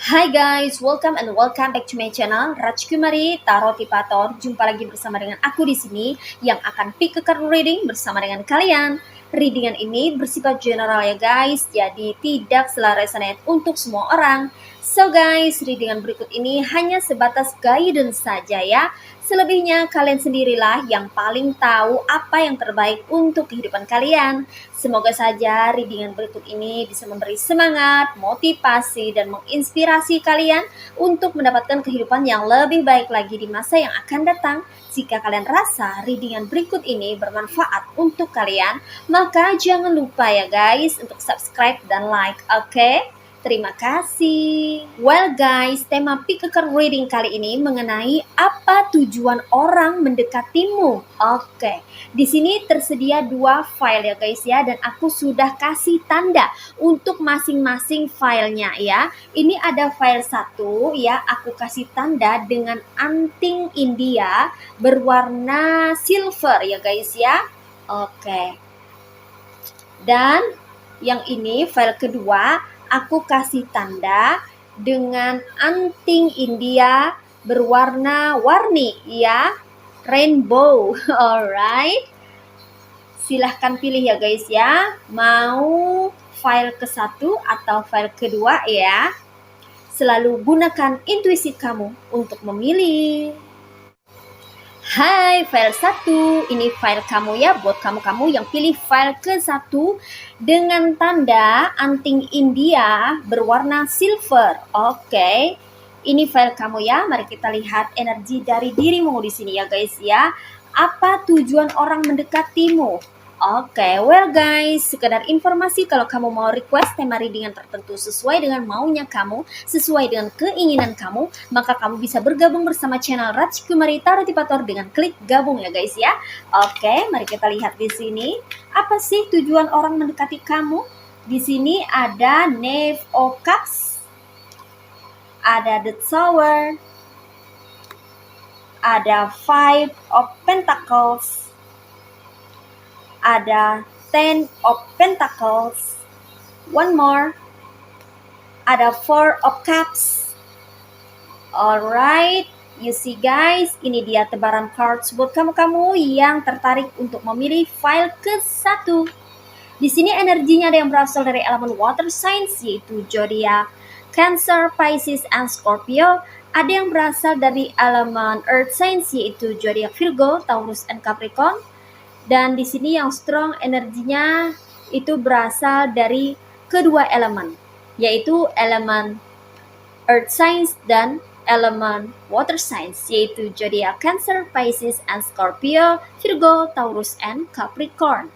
Hai guys, welcome back to my channel Rajkumari Tarot Tipator. Jumpa lagi bersama dengan aku di sini yang akan pick a card reading bersama dengan kalian. Readingan ini bersifat general ya guys, jadi tidak selalu resonate untuk semua orang. So guys, readingan berikut ini hanya sebatas guidance saja ya. Selebihnya kalian sendirilah yang paling tahu apa yang terbaik untuk kehidupan kalian. Semoga saja readingan berikut ini bisa memberi semangat, motivasi, dan menginspirasi kalian untuk mendapatkan kehidupan yang lebih baik lagi di masa yang akan datang. Jika kalian rasa readingan berikut ini bermanfaat untuk kalian, maka jangan lupa ya guys untuk subscribe dan like, oke? Terima kasih. Well guys, tema pick a card reading kali ini mengenai apa tujuan orang mendekatimu. Oke, di sini tersedia 2 file ya guys ya, dan aku sudah kasih tanda untuk masing-masing filenya ya. Ini ada file 1 ya, aku kasih tanda dengan anting India berwarna silver ya guys ya. Oke. Dan yang ini file kedua, aku kasih tanda dengan anting India berwarna-warni ya, rainbow. Alright, silahkan pilih ya guys ya, mau file ke-1 atau file kedua ya. Selalu gunakan intuisi kamu untuk memilih. Hai, file 1, ini file kamu ya, buat kamu yang pilih file ke-1 dengan tanda anting India berwarna silver. Oke, ini file kamu ya, mari kita lihat energi dari dirimu di sini ya guys ya. Apa tujuan orang mendekatimu? Oke, well guys, sekedar informasi kalau kamu mau request tema readingan tertentu sesuai dengan maunya kamu, sesuai dengan keinginan kamu, maka kamu bisa bergabung bersama channel Rajkumari Tarot Tipator dengan klik gabung ya guys ya. Oke, mari kita lihat di sini. Apa sih tujuan orang mendekati kamu? Di sini ada Knave of Cups, ada The Tower, ada Five of Pentacles, ada Ten of Pentacles, one more, ada Four of Cups. Alright, you see guys, ini dia tebaran cards buat kamu yang tertarik untuk memilih file ke-1. Di sini energinya ada yang berasal dari elemen water signs, yaitu zodiak Cancer, Pisces, and Scorpio. Ada yang berasal dari elemen earth signs, yaitu zodiak Virgo, Taurus, and Capricorn. Dan di sini yang strong energinya itu berasal dari kedua elemen, yaitu elemen earth signs dan elemen water signs, yaitu zodiak Cancer, Pisces, and Scorpio, Virgo, Taurus, and Capricorn.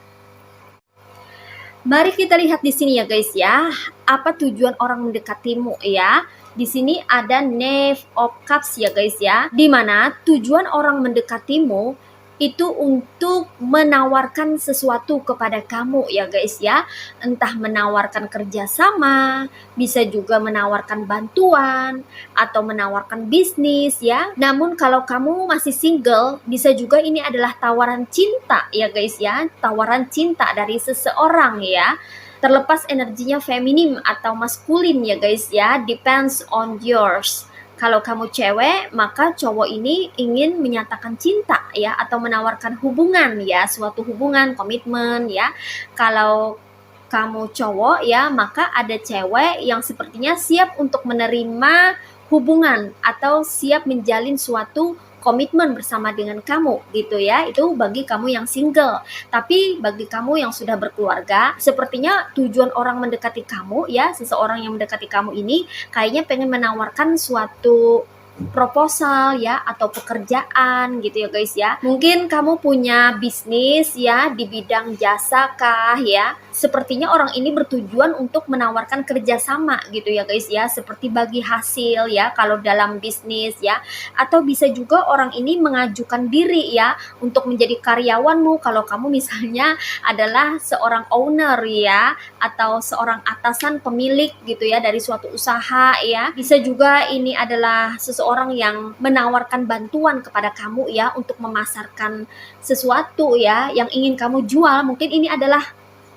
Mari kita lihat di sini ya guys ya, apa tujuan orang mendekatimu ya. Di sini ada Knave of Cups ya guys ya, di mana tujuan orang mendekatimu itu untuk menawarkan sesuatu kepada kamu ya guys ya. Entah menawarkan kerjasama, bisa juga menawarkan bantuan, atau menawarkan bisnis ya. Namun kalau kamu masih single, bisa juga ini adalah tawaran cinta ya guys ya. Tawaran cinta dari seseorang ya. Terlepas energinya feminim atau maskulin ya guys ya, depends on yours. Kalau kamu cewek, maka cowok ini ingin menyatakan cinta ya, atau menawarkan hubungan ya, suatu hubungan, komitmen ya. Kalau kamu cowok ya, maka ada cewek yang sepertinya siap untuk menerima hubungan atau siap menjalin suatu komitmen bersama dengan kamu gitu ya. Itu bagi kamu yang single. Tapi bagi kamu yang sudah berkeluarga, sepertinya tujuan orang mendekati kamu ya, seseorang yang mendekati kamu ini kayaknya pengen menawarkan suatu proposal ya, atau pekerjaan gitu ya guys ya. Mungkin kamu punya bisnis ya di bidang jasa kah ya, sepertinya orang ini bertujuan untuk menawarkan kerjasama gitu ya guys ya, seperti bagi hasil ya kalau dalam bisnis ya, atau bisa juga orang ini mengajukan diri ya untuk menjadi karyawanmu kalau kamu misalnya adalah seorang owner ya, atau seorang atasan pemilik gitu ya dari suatu usaha ya. Bisa juga ini adalah seseorang yang menawarkan bantuan kepada kamu ya untuk memasarkan sesuatu ya yang ingin kamu jual. Mungkin ini adalah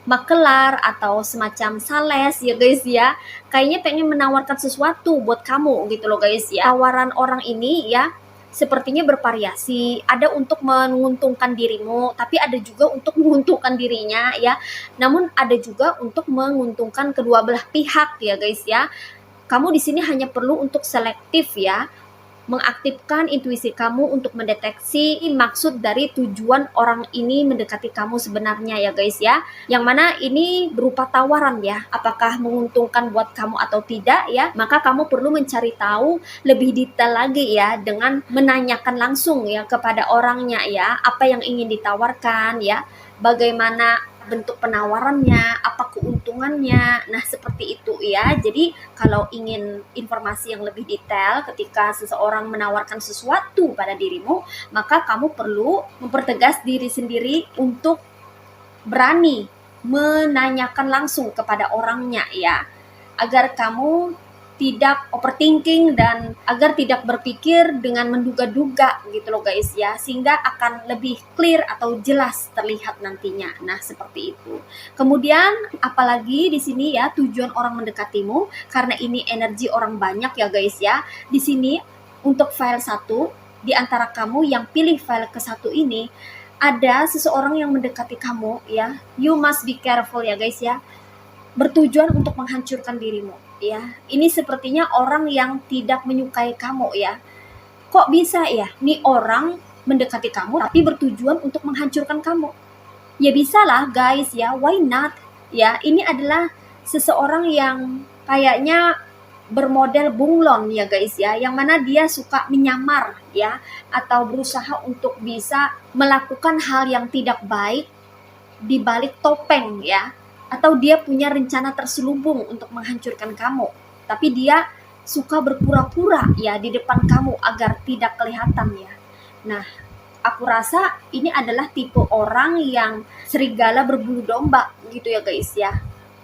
makelar atau semacam sales ya guys ya, kayaknya pengen menawarkan sesuatu buat kamu gitu loh guys ya. Tawaran orang ini ya sepertinya bervariasi, ada untuk menguntungkan dirimu, tapi ada juga untuk menguntungkan dirinya ya, namun ada juga untuk menguntungkan kedua belah pihak ya guys ya. Kamu di sini hanya perlu untuk selektif ya, mengaktifkan intuisi kamu untuk mendeteksi maksud dari tujuan orang ini mendekati kamu sebenarnya ya guys ya. Yang mana ini berupa tawaran ya, apakah menguntungkan buat kamu atau tidak ya. Maka kamu perlu mencari tahu lebih detail lagi ya dengan menanyakan langsung ya kepada orangnya ya, apa yang ingin ditawarkan ya, bagaimana bentuk penawarannya, apa keuntungannya. Nah, seperti itu ya. Jadi, kalau ingin informasi yang lebih detail ketika seseorang menawarkan sesuatu pada dirimu, maka kamu perlu mempertegas diri sendiri untuk berani menanyakan langsung kepada orangnya ya. Agar kamu tidak overthinking dan agar tidak berpikir dengan menduga-duga gitu loh guys ya, sehingga akan lebih clear atau jelas terlihat nantinya. Nah, seperti itu. Kemudian apalagi di sini ya tujuan orang mendekatimu, karena ini energi orang banyak ya guys ya. Di sini untuk file 1 di antara kamu yang pilih file ke-1 ini ada seseorang yang mendekati kamu ya. You must be careful ya guys ya. Bertujuan untuk menghancurkan dirimu ya. Ini sepertinya orang yang tidak menyukai kamu ya. Kok bisa ya nih orang mendekati kamu tapi bertujuan untuk menghancurkan kamu? Ya bisa lah guys ya, why not ya. Ini adalah seseorang yang kayaknya bermodel bunglon ya guys ya, yang mana dia suka menyamar ya, atau berusaha untuk bisa melakukan hal yang tidak baik di balik topeng ya, atau dia punya rencana terselubung untuk menghancurkan kamu, tapi dia suka berpura-pura ya di depan kamu agar tidak kelihatan ya. Nah, aku rasa ini adalah tipe orang yang serigala berbulu domba gitu ya guys ya.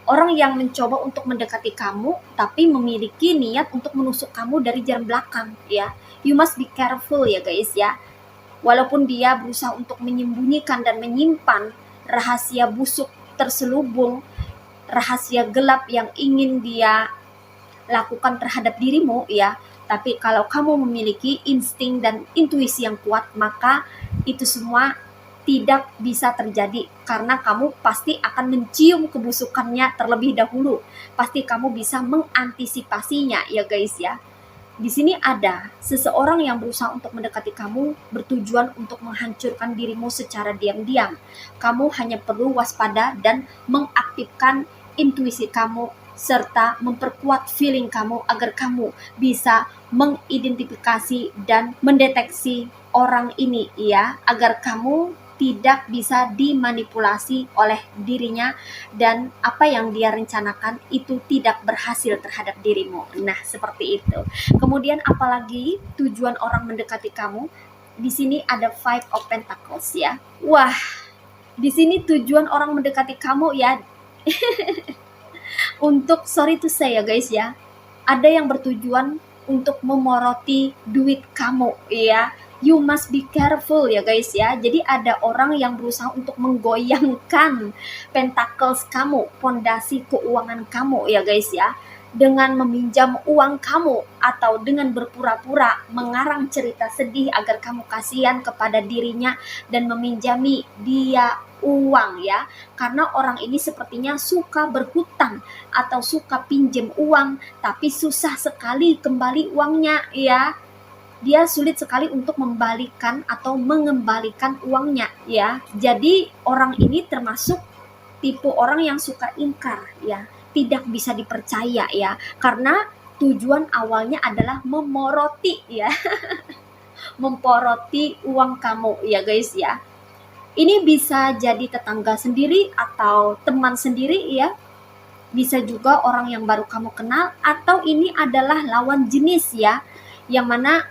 Orang yang mencoba untuk mendekati kamu tapi memiliki niat untuk menusuk kamu dari jalan belakang ya. You must be careful ya guys ya. Walaupun dia berusaha untuk menyembunyikan dan menyimpan rahasia busuk terselubung, rahasia gelap yang ingin dia lakukan terhadap dirimu ya, tapi kalau kamu memiliki insting dan intuisi yang kuat, maka itu semua tidak bisa terjadi karena kamu pasti akan mencium kebusukannya terlebih dahulu. Pasti kamu bisa mengantisipasinya ya guys ya. Di sini ada seseorang yang berusaha untuk mendekati kamu bertujuan untuk menghancurkan dirimu secara diam-diam. Kamu hanya perlu waspada dan mengaktifkan intuisi kamu serta memperkuat feeling kamu agar kamu bisa mengidentifikasi dan mendeteksi orang ini ya, agar kamu tidak bisa dimanipulasi oleh dirinya dan apa yang dia rencanakan itu tidak berhasil terhadap dirimu. Nah, seperti itu. Kemudian apalagi tujuan orang mendekati kamu? Di sini ada Five of Pentacles ya. Wah, di sini tujuan orang mendekati kamu ya. Untuk sorry to say ya guys ya, ada yang bertujuan untuk memoroti duit kamu ya. You must be careful ya guys ya. Jadi ada orang yang berusaha untuk menggoyangkan pentacles kamu, fondasi keuangan kamu ya guys ya, dengan meminjam uang kamu atau dengan berpura-pura mengarang cerita sedih agar kamu kasihan kepada dirinya dan meminjami dia uang ya. Karena orang ini sepertinya suka berhutang atau suka pinjam uang tapi susah sekali kembali uangnya ya. Dia sulit sekali untuk membalikan atau mengembalikan uangnya ya. Jadi orang ini termasuk tipe orang yang suka ingkar ya, tidak bisa dipercaya ya, karena tujuan awalnya adalah memoroti ya. Memporoti uang kamu ya guys ya. Ini bisa jadi tetangga sendiri atau teman sendiri ya. Bisa juga orang yang baru kamu kenal, atau ini adalah lawan jenis ya, yang mana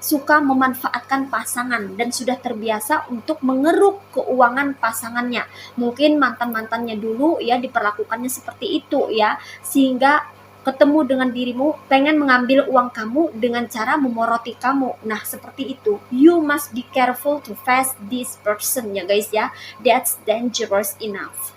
suka memanfaatkan pasangan dan sudah terbiasa untuk mengeruk keuangan pasangannya. Mungkin mantan-mantannya dulu ya diperlakukannya seperti itu ya, sehingga ketemu dengan dirimu pengen mengambil uang kamu dengan cara memoroti kamu. Nah, seperti itu. You must be careful to face this person ya guys ya. That's dangerous enough.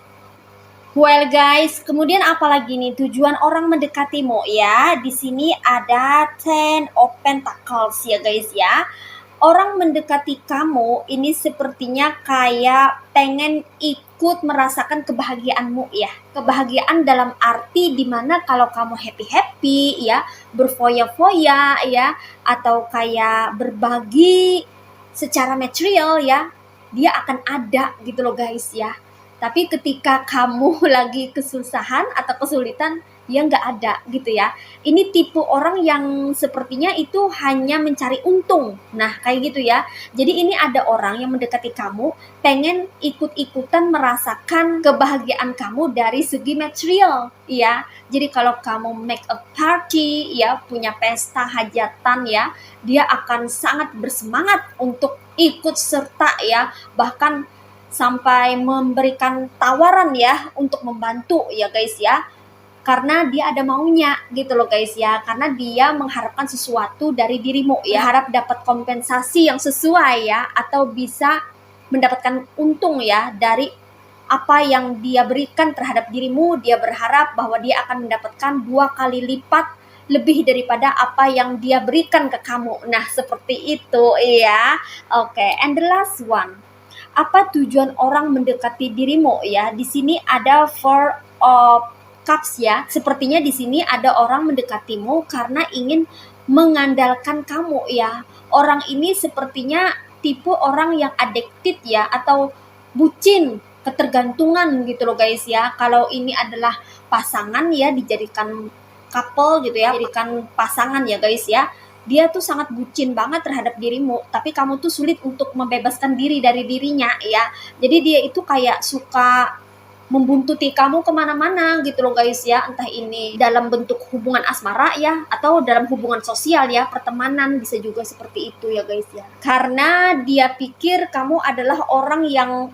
Well guys, kemudian apalagi nih tujuan orang mendekatimu ya? Di sini ada Ten of Pentacles ya guys ya. Orang mendekati kamu ini sepertinya kayak pengen ikut merasakan kebahagiaanmu ya. Kebahagiaan dalam arti dimana kalau kamu happy-happy ya, berfoya-foya ya, atau kayak berbagi secara material ya, dia akan ada gitu loh guys ya. Tapi ketika kamu lagi kesusahan atau kesulitan, ya nggak ada gitu ya. Ini tipe orang yang sepertinya itu hanya mencari untung. Nah, kayak gitu ya. Jadi ini ada orang yang mendekati kamu, pengen ikut-ikutan merasakan kebahagiaan kamu dari segi material, ya. Jadi kalau kamu make a party, ya, punya pesta hajatan ya, dia akan sangat bersemangat untuk ikut serta ya, bahkan sampai memberikan tawaran ya untuk membantu ya guys ya, karena dia ada maunya gitu loh guys ya, karena dia mengharapkan sesuatu dari dirimu ya, harap dapat kompensasi yang sesuai ya, atau bisa mendapatkan untung ya dari apa yang dia berikan terhadap dirimu. Dia berharap bahwa dia akan mendapatkan 2 kali lipat lebih daripada apa yang dia berikan ke kamu. Nah, seperti itu ya. Oke, and the last one. Apa tujuan orang mendekati dirimu ya? Di sini ada Four of Cups ya. Sepertinya di sini ada orang mendekatimu karena ingin mengandalkan kamu ya. Orang ini sepertinya tipe orang yang addicted ya, atau bucin, ketergantungan gitu loh guys ya. Kalau ini adalah pasangan ya, dijadikan couple gitu ya, dijadikan pasangan ya guys ya, dia tuh sangat bucin banget terhadap dirimu, tapi kamu tuh sulit untuk membebaskan diri dari dirinya ya. Jadi dia itu kayak suka membuntuti kamu kemana-mana gitu loh guys ya, entah ini dalam bentuk hubungan asmara ya, atau dalam hubungan sosial ya, pertemanan, bisa juga seperti itu ya guys ya. Karena dia pikir kamu adalah orang yang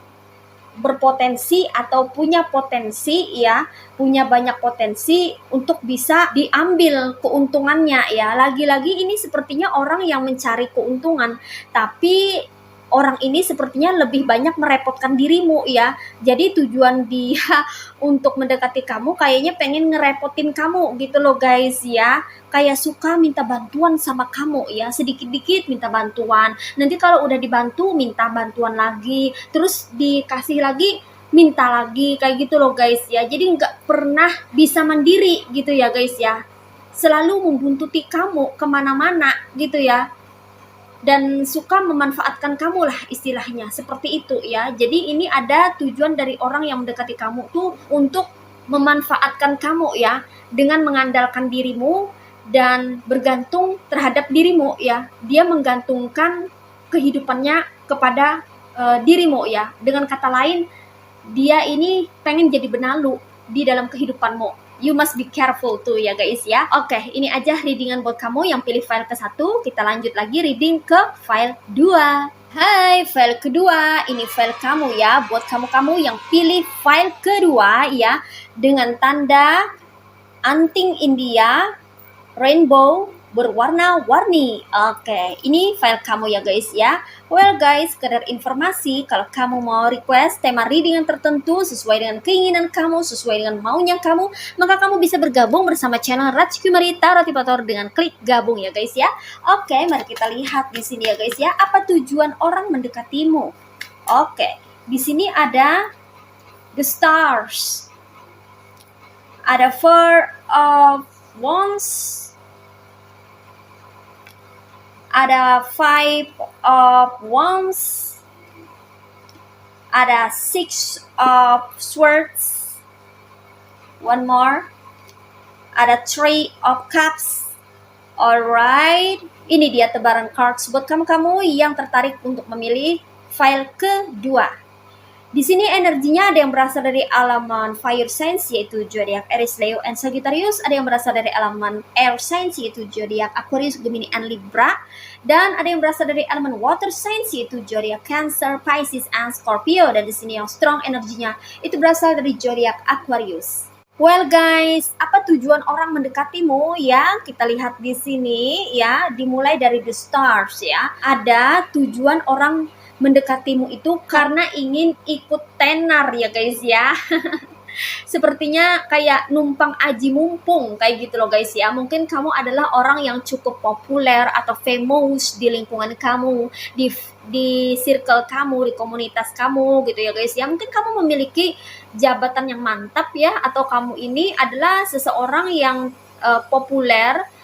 berpotensi atau punya potensi ya, punya banyak potensi untuk bisa diambil keuntungannya ya. Lagi-lagi ini sepertinya orang yang mencari keuntungan, tapi orang ini sepertinya lebih banyak merepotkan dirimu ya. Jadi tujuan dia untuk mendekati kamu kayaknya pengen ngerepotin kamu gitu loh guys ya. Kayak suka minta bantuan sama kamu ya, sedikit-dikit minta bantuan. Nanti kalau udah dibantu minta bantuan lagi, terus dikasih lagi minta lagi, kayak gitu loh guys ya. Jadi nggak pernah bisa mandiri gitu ya guys ya. Selalu membuntuti kamu kemana-mana gitu ya, dan suka memanfaatkan kamu lah istilahnya, seperti itu ya. Jadi ini ada tujuan dari orang yang mendekati kamu tuh untuk memanfaatkan kamu ya, dengan mengandalkan dirimu dan bergantung terhadap dirimu ya. Dia menggantungkan kehidupannya kepada dirimu ya. Dengan kata lain, dia ini pengen jadi benalu di dalam kehidupanmu. You must be careful tuh ya guys ya. Oke, ini aja readingan buat kamu yang pilih file ke-1. Kita lanjut lagi reading ke file 2. Hai, file kedua. Ini file kamu ya, buat kamu-kamu yang pilih file kedua ya, dengan tanda anting India, rainbow, berwarna-warni. Oke, ini file kamu ya guys ya. Well guys, sekedar informasi, kalau kamu mau request tema reading yang tertentu sesuai dengan keinginan kamu, sesuai dengan maunya kamu, maka kamu bisa bergabung bersama channel Rajkumari Tarot Tipator dengan klik gabung ya guys ya. Oke, mari kita lihat di sini ya guys ya, apa tujuan orang mendekatimu. Oke, di sini ada the stars, ada Four of Wands, ada Five of Wands, ada Six of Swords, one more, ada Three of Cups. Alright, ini dia tebaran cards buat kamu-kamu yang tertarik untuk memilih file kedua. Di sini energinya ada yang berasal dari elemen fire signs yaitu zodiak Aries, Leo, and Sagittarius, ada yang berasal dari elemen air signs yaitu zodiak Aquarius, Gemini, and Libra, dan ada yang berasal dari elemen water signs yaitu zodiak Cancer, Pisces, and Scorpio. Dan di sini yang strong energinya itu berasal dari zodiak Aquarius. Well guys, apa tujuan orang mendekatimu ya? Kita lihat di sini ya, dimulai dari the stars ya. Ada tujuan orang mendekatimu itu karena ingin ikut tenar ya guys ya. Sepertinya kayak numpang aji mumpung kayak gitu loh guys ya. Mungkin kamu adalah orang yang cukup populer atau famous di lingkungan kamu, di circle kamu, di komunitas kamu gitu ya guys ya. Mungkin kamu memiliki jabatan yang mantap ya, atau kamu ini adalah seseorang yang populer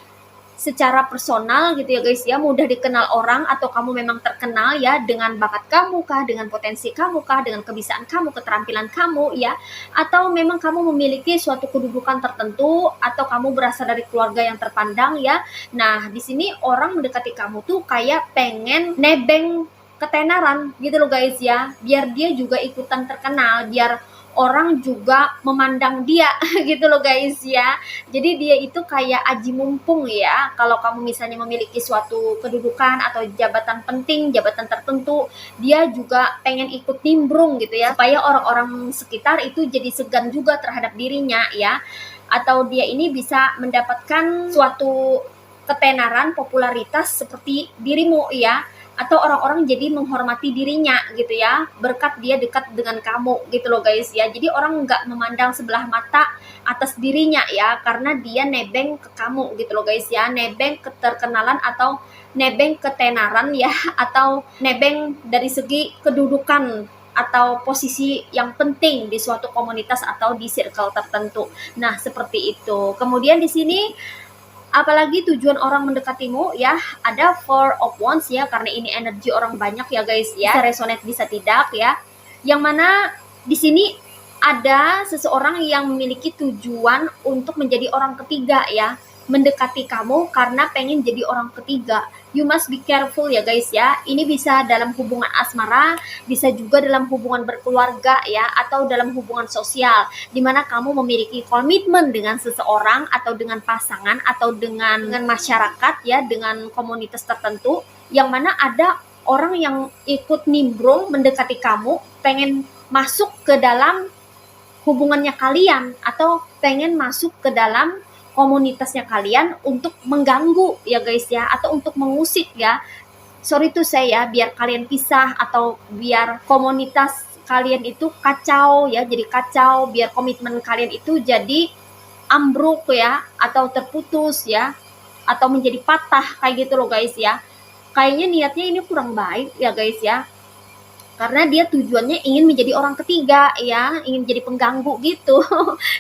secara personal gitu ya guys ya, mudah dikenal orang, atau kamu memang terkenal ya dengan bakat kamu kah, dengan potensi kamu kah, dengan kebiasaan kamu, keterampilan kamu ya, atau memang kamu memiliki suatu kedudukan tertentu, atau kamu berasal dari keluarga yang terpandang ya. Nah, di sini orang mendekati kamu tuh kayak pengen nebeng ketenaran gitu loh guys ya, biar dia juga ikutan terkenal, biar orang juga memandang dia gitu loh guys ya. Jadi dia itu kayak aji mumpung ya. Kalau kamu misalnya memiliki suatu kedudukan atau jabatan penting, jabatan tertentu, dia juga pengen ikut nimbrung gitu ya, supaya orang-orang sekitar itu jadi segan juga terhadap dirinya ya. Atau dia ini bisa mendapatkan suatu ketenaran, popularitas seperti dirimu ya, atau orang-orang jadi menghormati dirinya gitu ya, berkat dia dekat dengan kamu gitu loh guys ya. Jadi orang nggak memandang sebelah mata atas dirinya ya, karena dia nebeng ke kamu gitu loh guys ya, nebeng keterkenalan atau nebeng ketenaran ya, atau nebeng dari segi kedudukan atau posisi yang penting di suatu komunitas atau di circle tertentu. Nah, seperti itu. Kemudian di sini apalagi tujuan orang mendekatimu ya, ada Four of Wands ya, karena ini energi orang banyak ya guys ya, bisa resonate bisa tidak ya, yang mana di sini ada seseorang yang memiliki tujuan untuk menjadi orang ketiga ya, mendekati kamu karena pengen jadi orang ketiga. You must be careful ya guys ya. Ini bisa dalam hubungan asmara, bisa juga dalam hubungan berkeluarga ya, atau dalam hubungan sosial, dimana kamu memiliki komitmen dengan seseorang atau dengan pasangan atau dengan masyarakat ya, dengan komunitas tertentu, yang mana ada orang yang ikut nimbrung mendekati kamu, pengen masuk ke dalam hubungannya kalian, atau pengen masuk ke dalam komunitasnya kalian untuk mengganggu ya guys ya, atau untuk mengusik ya. Sorry tuh saya, biar kalian pisah atau biar komunitas kalian itu kacau ya, jadi kacau, biar komitmen kalian itu jadi ambruk ya, atau terputus ya, atau menjadi patah kayak gitu loh guys ya. Kayaknya niatnya ini kurang baik ya guys ya, karena dia tujuannya ingin menjadi orang ketiga ya, ingin jadi pengganggu gitu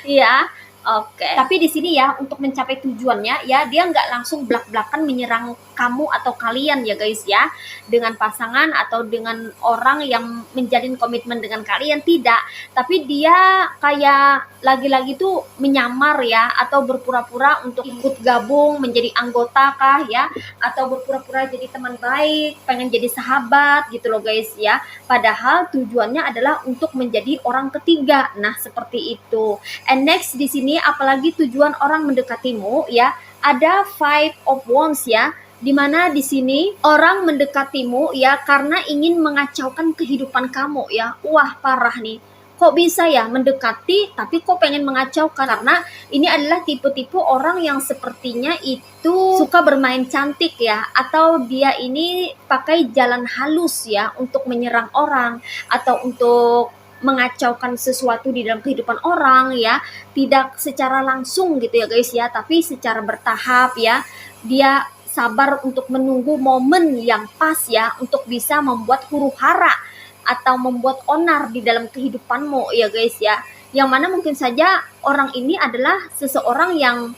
ya. Oke. Tapi di sini ya, untuk mencapai tujuannya ya, dia nggak langsung blak-blakan menyerang kamu atau kalian ya guys ya, dengan pasangan atau dengan orang yang menjalin komitmen dengan kalian, tidak. Tapi dia kayak lagi-lagi tuh menyamar ya, atau berpura-pura untuk ikut gabung menjadi anggota kah ya, atau berpura-pura jadi teman baik, pengen jadi sahabat gitu loh guys ya. Padahal tujuannya adalah untuk menjadi orang ketiga. Nah, seperti itu. And next di sini, apalagi tujuan orang mendekatimu ya, ada Five of Wands ya, dimana di sini orang mendekatimu ya karena ingin mengacaukan kehidupan kamu ya. Wah, parah nih, kok bisa ya mendekati tapi kok pengen mengacaukan, karena ini adalah tipe-tipe orang yang sepertinya itu suka bermain cantik ya, atau dia ini pakai jalan halus ya untuk menyerang orang, atau untuk mengacaukan sesuatu di dalam kehidupan orang ya, tidak secara langsung gitu ya guys ya, tapi secara bertahap ya. Dia sabar untuk menunggu momen yang pas ya, untuk bisa membuat huru-hara atau membuat onar di dalam kehidupanmu ya guys ya. Yang mana mungkin saja orang ini adalah seseorang yang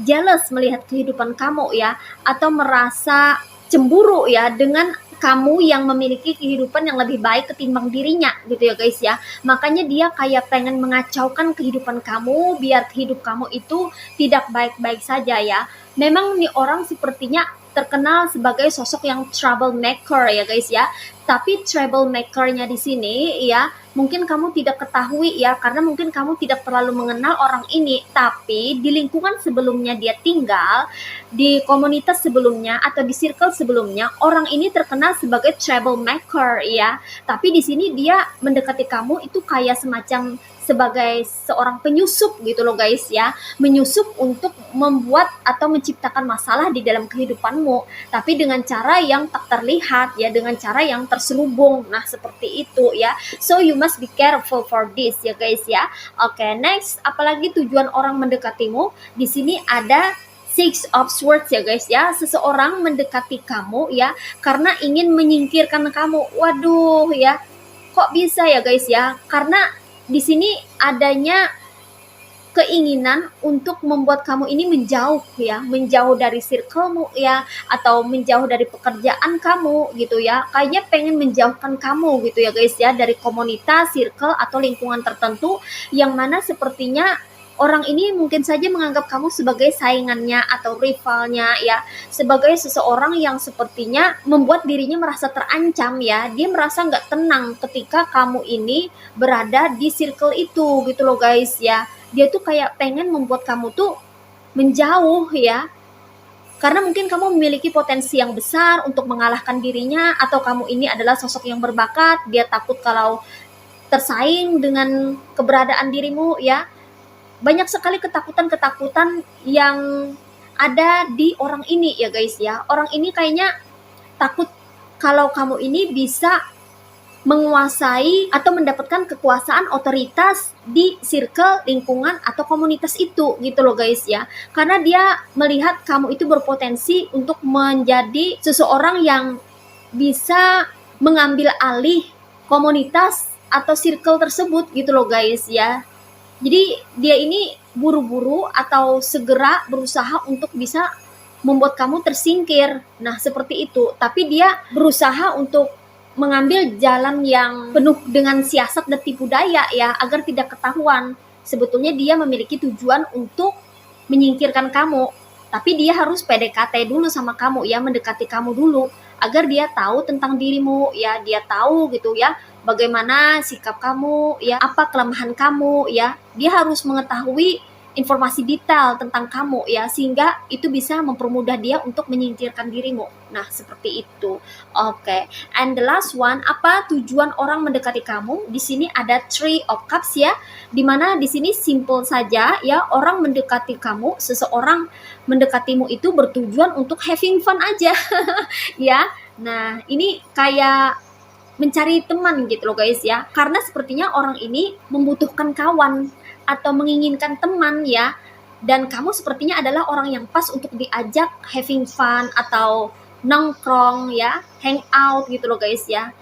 jealous melihat kehidupan kamu ya, atau merasa cemburu ya dengan kamu yang memiliki kehidupan yang lebih baik ketimbang dirinya gitu ya guys ya. Makanya dia kayak pengen mengacaukan kehidupan kamu biar hidup kamu itu tidak baik-baik saja ya. Memang nih orang sepertinya terkenal sebagai sosok yang troublemaker ya guys ya. Tapi troublemaker-nya di sini ya mungkin kamu tidak ketahui ya, karena mungkin kamu tidak terlalu mengenal orang ini, tapi di lingkungan sebelumnya dia tinggal, di komunitas sebelumnya atau di circle sebelumnya, orang ini terkenal sebagai troublemaker ya. Tapi di sini dia mendekati kamu itu kayak semacam sebagai seorang penyusup gitu loh guys ya, menyusup untuk membuat atau menciptakan masalah di dalam kehidupanmu, tapi dengan cara yang tak terlihat ya, dengan cara yang terselubung. Nah seperti itu ya, so you must be careful for this ya guys ya. Oke, next, apalagi tujuan orang mendekatimu? Di sini ada Six of Swords ya guys ya, seseorang mendekati kamu ya karena ingin menyingkirkan kamu. Waduh ya, kok bisa ya guys ya? Karena di sini adanya keinginan untuk membuat kamu ini menjauh ya, menjauh dari circlemu ya, atau menjauh dari pekerjaan kamu gitu ya. Kayaknya pengen menjauhkan kamu gitu ya guys ya, dari komunitas, circle atau lingkungan tertentu yang mana sepertinya orang ini mungkin saja menganggap kamu sebagai saingannya atau rivalnya ya, sebagai seseorang yang sepertinya membuat dirinya merasa terancam ya. Dia merasa nggak tenang ketika kamu ini berada di circle itu gitu loh guys ya. Dia tuh kayak pengen membuat kamu tuh menjauh ya, karena mungkin kamu memiliki potensi yang besar untuk mengalahkan dirinya, atau kamu ini adalah sosok yang berbakat. Dia takut kalau tersaing dengan keberadaan dirimu ya. Banyak sekali ketakutan-ketakutan yang ada di orang ini ya guys ya. Orang ini kayaknya takut kalau kamu ini bisa menguasai atau mendapatkan kekuasaan otoritas di circle, lingkungan atau komunitas itu gitu loh guys ya. Karena dia melihat kamu itu berpotensi untuk menjadi seseorang yang bisa mengambil alih komunitas atau circle tersebut gitu loh guys ya. Jadi dia ini buru-buru atau segera berusaha untuk bisa membuat kamu tersingkir. Nah seperti itu. Tapi dia berusaha untuk mengambil jalan yang penuh dengan siasat dan tipu daya ya, agar tidak ketahuan. Sebetulnya dia memiliki tujuan untuk menyingkirkan kamu. Tapi dia harus PDKT dulu sama kamu ya, mendekati kamu dulu, agar dia tahu tentang dirimu ya, dia tahu gitu ya bagaimana sikap kamu ya, apa kelemahan kamu ya. Dia harus mengetahui informasi detail tentang kamu ya, sehingga itu bisa mempermudah dia untuk menyingkirkan dirimu. Nah seperti itu. Oke, and the last one, apa tujuan orang mendekati kamu? Di sini ada Three of Cups ya, dimana di sini simple saja ya, orang mendekati kamu, seseorang mendekatimu itu bertujuan untuk having fun aja ya. Nah ini kayak mencari teman gitu loh guys ya, karena sepertinya orang ini membutuhkan kawan atau menginginkan teman ya, dan kamu sepertinya adalah orang yang pas untuk diajak having fun atau nongkrong ya, hangout gitu loh guys ya.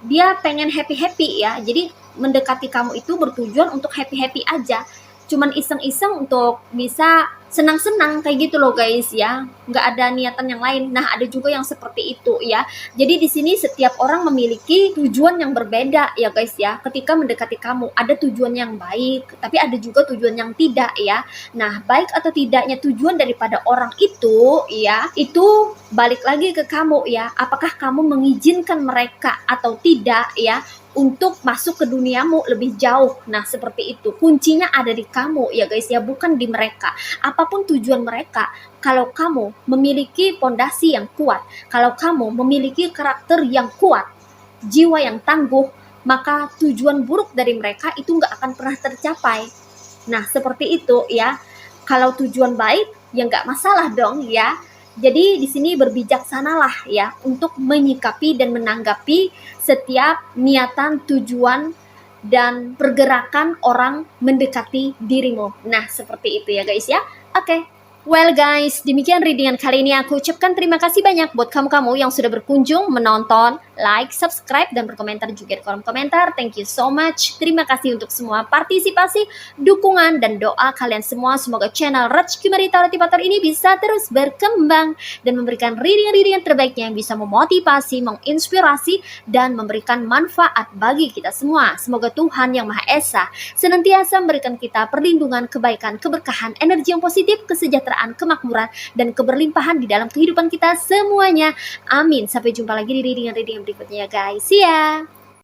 Dia pengen happy-happy ya, jadi mendekati kamu itu bertujuan untuk happy-happy aja, cuman iseng-iseng untuk bisa senang-senang kayak gitu loh guys ya, nggak ada niatan yang lain. Nah ada juga yang seperti itu ya. Jadi di sini setiap orang memiliki tujuan yang berbeda ya guys ya. Ketika mendekati kamu ada tujuan yang baik, tapi ada juga tujuan yang tidak ya. Nah baik atau tidaknya tujuan daripada orang itu ya, itu balik lagi ke kamu ya. Apakah kamu mengizinkan mereka atau tidak ya untuk masuk ke duniamu lebih jauh. Nah seperti itu, kuncinya ada di kamu ya guys ya, bukan di mereka. Apapun tujuan mereka, kalau kamu memiliki fondasi yang kuat, kalau kamu memiliki karakter yang kuat, jiwa yang tangguh, maka tujuan buruk dari mereka itu nggak akan pernah tercapai. Nah seperti itu ya. Kalau tujuan baik ya nggak masalah dong ya. Jadi di sini berbijaksanalah ya untuk menyikapi dan menanggapi setiap niatan, tujuan, dan pergerakan orang mendekati dirimu. Nah seperti itu ya guys ya. Oke. Well guys, demikian readingan kali ini. Aku ucapkan terima kasih banyak buat kamu-kamu yang sudah berkunjung, menonton, like, subscribe, dan berkomentar juga di kolom komentar. Thank you so much. Terima kasih untuk semua partisipasi, dukungan, dan doa kalian semua. Semoga channel Rajkumari Tarot Motivator ini bisa terus berkembang dan memberikan reading-reading terbaiknya yang bisa memotivasi, menginspirasi, dan memberikan manfaat bagi kita semua. Semoga Tuhan Yang Maha Esa senantiasa memberikan kita perlindungan, kebaikan, keberkahan, energi yang positif, kesejahteraan, kemakmuran, dan keberlimpahan di dalam kehidupan kita semuanya. Amin. Sampai jumpa lagi di reading berikutnya ya guys. See ya.